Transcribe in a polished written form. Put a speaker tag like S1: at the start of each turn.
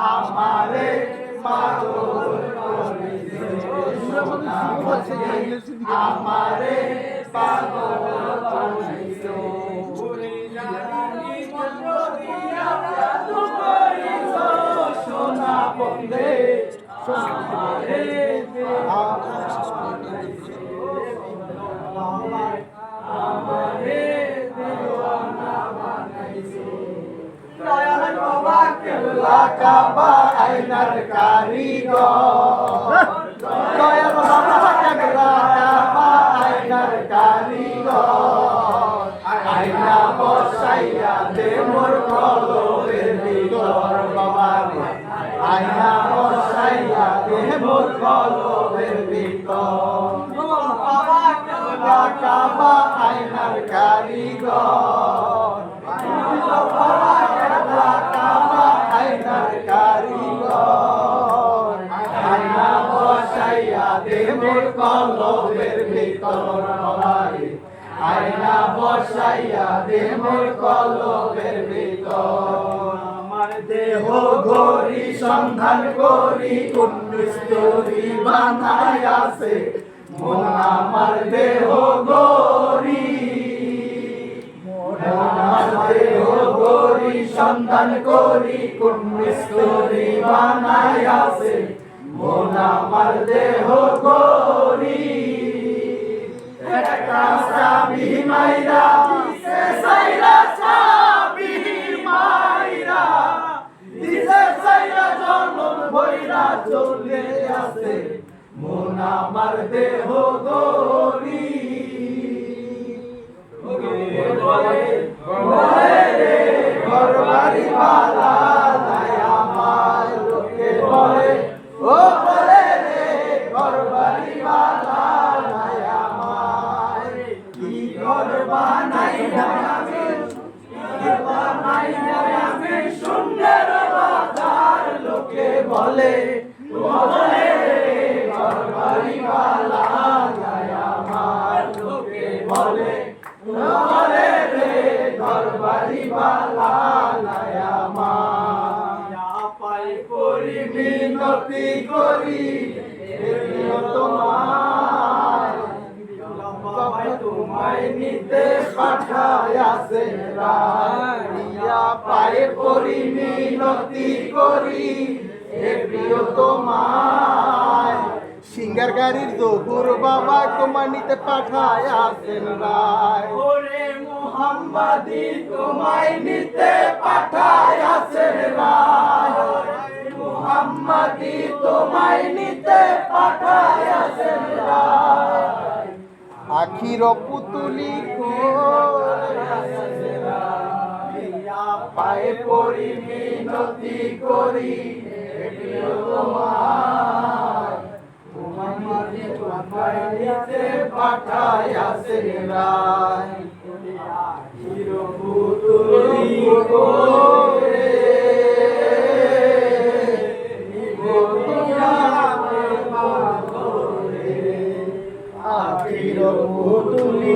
S1: আমারে আমারে সোনা বন্দে কাবা আইনার কারিগর দয়াল বাবা কাবা আইনার কারিগর আইনা বসাইয়া দে মোর কলবের ভিতর বাবা আইনা বসাইয়া দে মোর কলবের ভিতর বাবা কাবা আইনার কারিগর আইনা বসাইয়া দে মোর কলবের ভিতর আইনা বসাইয়া দে মোর কলবের ভিতর আমার দেহ গরি সন্ধান করি কোন মিস্ত্রি বানাই আছে মন আমার দেহ গরি আমার দেহ গরি সন্ধান করি কোন মিস্ত্রি বানাই আছে মন আমার দেহ গরি একটা চাবি মাইরা দিছে সাইরা চাবি মাইরা দিছে সাইরা জনম বইরা চলে আছে মন আমার দেহ গরি ঘরবাড়ি বালা নাই আমার লোকে বলে ও বলে রে ঘরবাড়ি বালা নাই আমার কি ঘর বানাই আমি সুন্দর বাজার লোকে বলে বলে রে ঘরবাড়ি বালা নাই আমার লোকে বলে বলে রে ঘরবাড়ি বালা নাই আমার পাই করি মিনতি করি তোমায় তোমায় নিতে পাঠায় আছে রাইয়া পাই করি মিনতি করি হে প্রিয় তোমায় সিঙ্গার গাড়ির জহুর বাবা তোমার নিতে পাঠায় আসেন রায় ওরে মুহাম্মাদি তোমায় নিতে পাঠায় আসেন রায় মুহাম্মাদি তোমায় নিতে পাঠায় আসেন রায় আখির পুতুলি পায়ে পড়ি মিনতি করি পাঠায় আসেন রায় হিরো পুতুলি তুলি